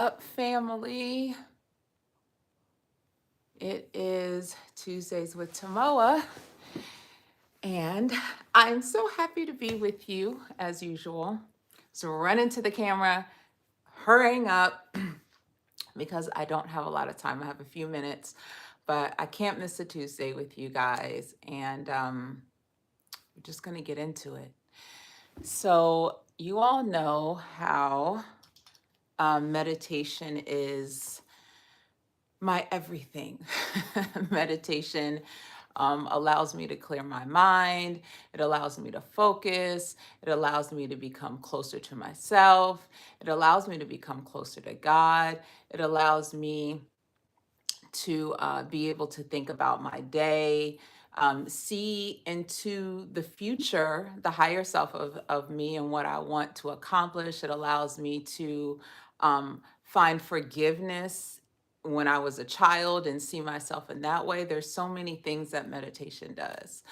Up, family? It is Tuesdays with Tamoa, and I'm so happy to be with you as usual. So, running to the camera, hurrying up because I don't have a lot of time. I have a few minutes, but I can't miss a Tuesday with you guys, and we're just going to get into it. So, you all know how meditation is my everything. Meditation allows me to clear my mind. It allows me to focus. It allows me to become closer to myself. It allows me to become closer to God. It allows me to be able to think about my day, see into the future, the higher self of me and what I want to accomplish. It allows me to find forgiveness when I was a child and see myself in that way. There's so many things that meditation does.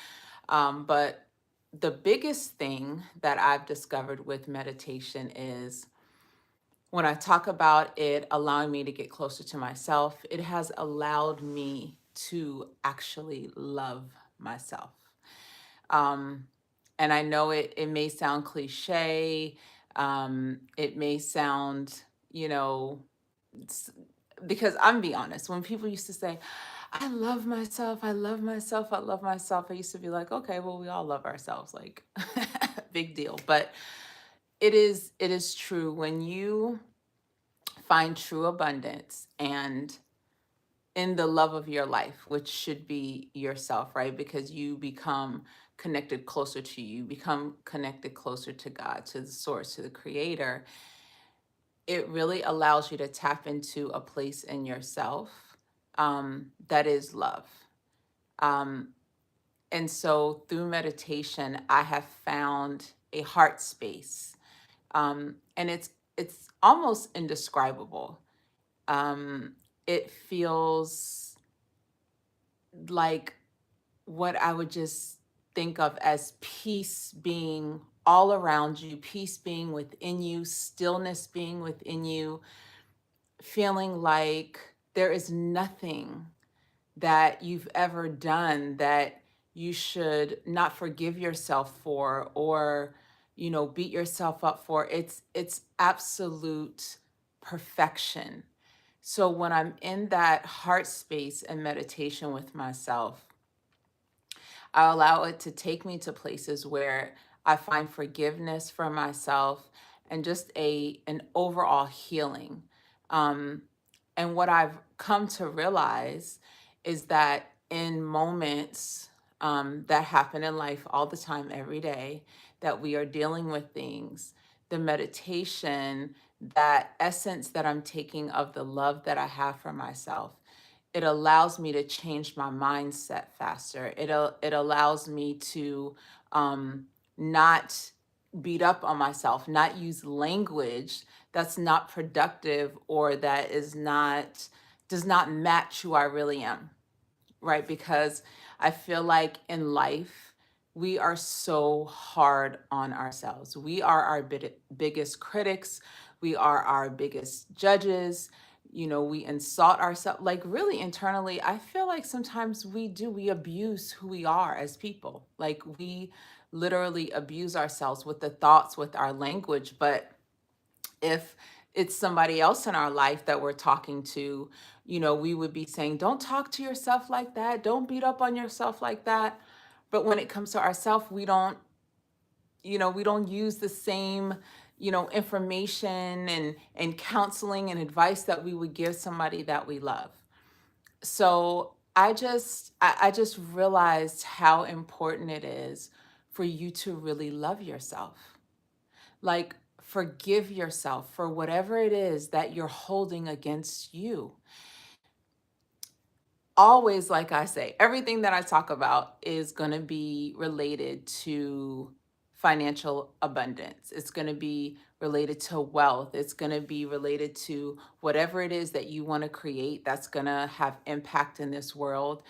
But the biggest thing that I've discovered with meditation is when I talk about it allowing me to get closer to myself, it has allowed me to actually love myself. Um, and I know it may sound cliche, it may sound, you know, s- because I'm be honest, when people used to say, I love myself, I love myself, I love myself, I used to be like, okay, well, we all love ourselves, like big deal. But it is true when you find true abundance and in the love of your life, which should be yourself, right? Because you become connected closer to you, become connected closer to God, to the source, to the creator. It really allows you to tap into a place in yourself that is love. Um, and so through meditation, I have found a heart space. And it's almost indescribable. It feels like what I would just think of as peace being all around you, peace being within you, stillness being within you, feeling like there is nothing that you've ever done that you should not forgive yourself for or beat yourself up for. It's absolute perfection. So when I'm in that heart space and meditation with myself, I allow it to take me to places where I find forgiveness for myself and just a an overall healing. Um, and what I've come to realize is that in moments that happen in life all the time, every day, that we are dealing with things, the meditation, that essence that I'm taking of the love that I have for myself, it allows me to change my mindset faster. It allows me to not beat up on myself, not use language that's not productive or that is not does not match who I really am, right? Because I feel like in life we are so hard on ourselves. We are our biggest critics. We are our biggest judges. We insult ourselves. Like, really, internally, I feel like sometimes we abuse who we are as people. Like, we literally abuse ourselves with the thoughts, with our language. But if it's somebody else in our life that we're talking to, we would be saying, don't talk to yourself like that. Don't beat up on yourself like that. But when it comes to ourselves, we don't use the same, information and counseling and advice that we would give somebody that we love. So I just realized how important it is for you to really love yourself. Like, forgive yourself for whatever it is that you're holding against you. Always, like I say, everything that I talk about is going to be related to financial abundance. It's going to be related to wealth. It's going to be related to whatever it is that you want to create that's going to have impact in this world.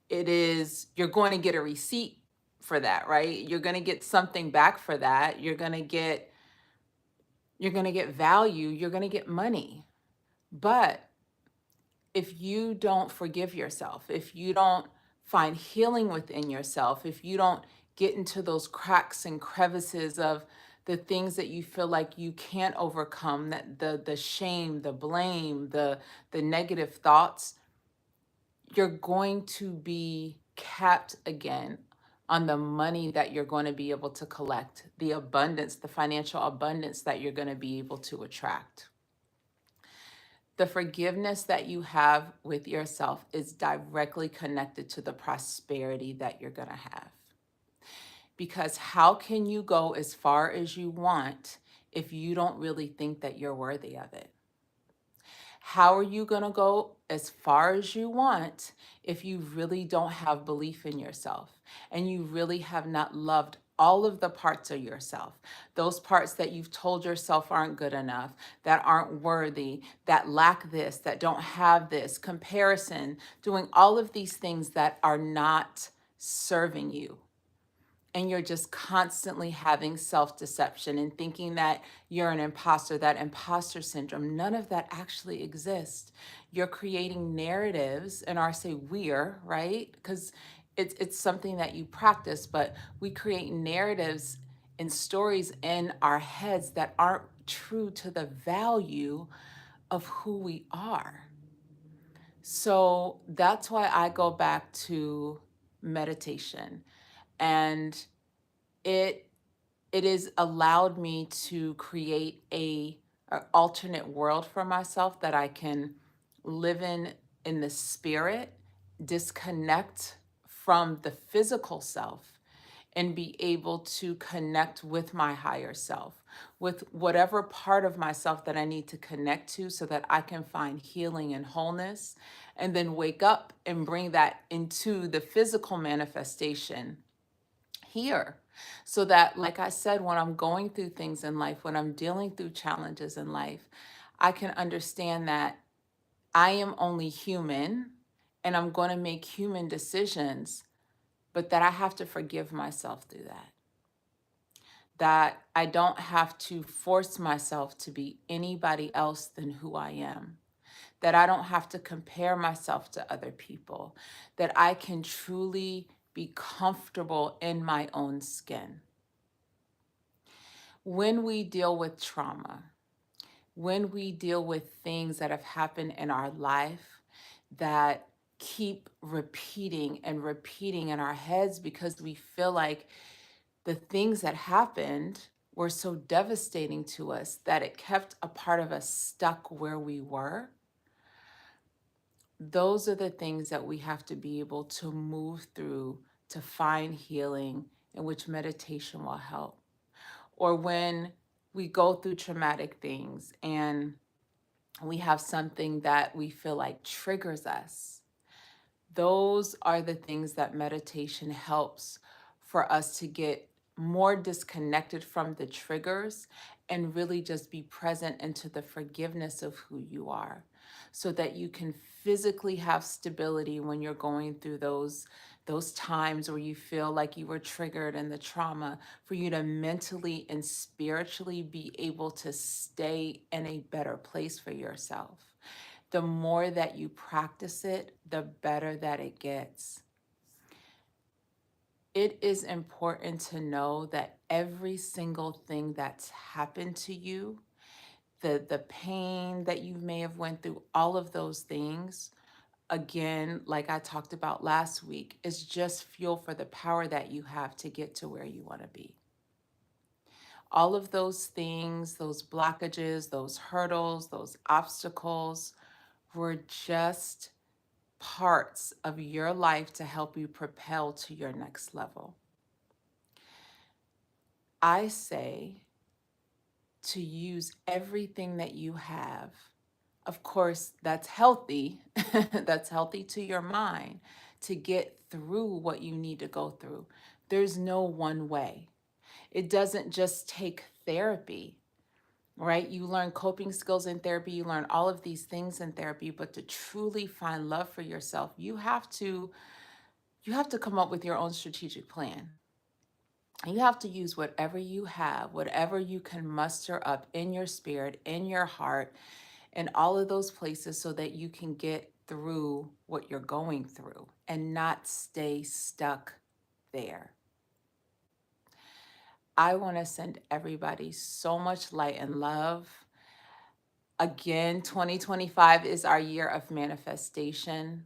You're going to get a receipt for that, right? You're going to get something back for that. You're going to get value, you're going to get money. But if you don't forgive yourself, if you don't find healing within yourself, if you don't get into those cracks and crevices of the things that you feel like you can't overcome, that the shame, the blame, the negative thoughts, you're going to be capped again on the money that you're going to be able to collect, the abundance, the financial abundance that you're going to be able to attract. The forgiveness that you have with yourself is directly connected to the prosperity that you're going to have. Because how can you go as far as you want if you don't really think that you're worthy of it? How are you going to go as far as you want if you really don't have belief in yourself and you really have not loved all of the parts of yourself, those parts that you've told yourself aren't good enough, that aren't worthy, that lack this, that don't have this, comparison, doing all of these things that are not serving you, and you're just constantly having self-deception and thinking that you're an imposter, that imposter syndrome, none of that actually exists. You're creating narratives, and I say we're, right? Because it's something that you practice, but we create narratives and stories in our heads that aren't true to the value of who we are. So that's why I go back to meditation. And it it has allowed me to create a alternate world for myself that I can live in the spirit, disconnect from the physical self, and be able to connect with my higher self, with whatever part of myself that I need to connect to so that I can find healing and wholeness, and then wake up and bring that into the physical manifestation here. So that, like I said, when I'm going through things in life, when I'm dealing through challenges in life, I can understand that I am only human and I'm going to make human decisions, but that I have to forgive myself through that. That I don't have to force myself to be anybody else than who I am. That I don't have to compare myself to other people. That I can truly be comfortable in my own skin. When we deal with trauma, when we deal with things that have happened in our life that keep repeating and repeating in our heads because we feel like the things that happened were so devastating to us that it kept a part of us stuck where we were, those are the things that we have to be able to move through to find healing, in which meditation will help. Or when we go through traumatic things and we have something that we feel like triggers us, those are the things that meditation helps for us to get more disconnected from the triggers and really just be present into the forgiveness of who you are, so that you can physically have stability when you're going through those times where you feel like you were triggered and the trauma, for you to mentally and spiritually be able to stay in a better place for yourself. The more that you practice it, the better that it gets. It is important to know that every single thing that's happened to you, the pain that you may have went through, all of those things, again, like I talked about last week, is just fuel for the power that you have to get to where you want to be. All of those things, those blockages, those hurdles, those obstacles were just parts of your life to help you propel to your next level. I say to use everything that you have. Of course, that's healthy. That's healthy to your mind to get through what you need to go through. There's no one way. It doesn't just take therapy, right? You learn coping skills in therapy, you learn all of these things in therapy, but to truly find love for yourself, you have to come up with your own strategic plan. You have to use whatever you have, whatever you can muster up in your spirit, in your heart, in all of those places so that you can get through what you're going through and not stay stuck there. I want to send everybody so much light and love. Again, 2025 is our year of manifestation.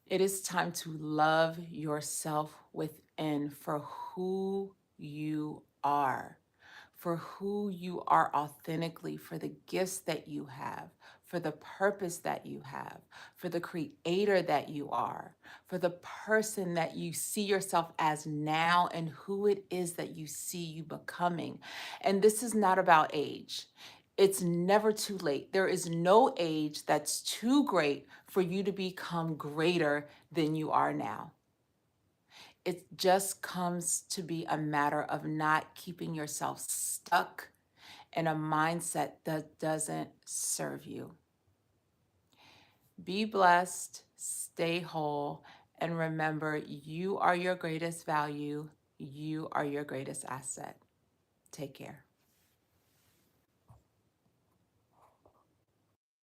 It is time to love yourself within for who you are, for who you are authentically, for the gifts that you have, for the purpose that you have, for the creator that you are, for the person that you see yourself as now, and who it is that you see you becoming. And this is not about age. It's never too late. There is no age that's too great for you to become greater than you are now. It just comes to be a matter of not keeping yourself stuck in a mindset that doesn't serve you. Be blessed, stay whole, and remember you are your greatest value. You are your greatest asset. Take care.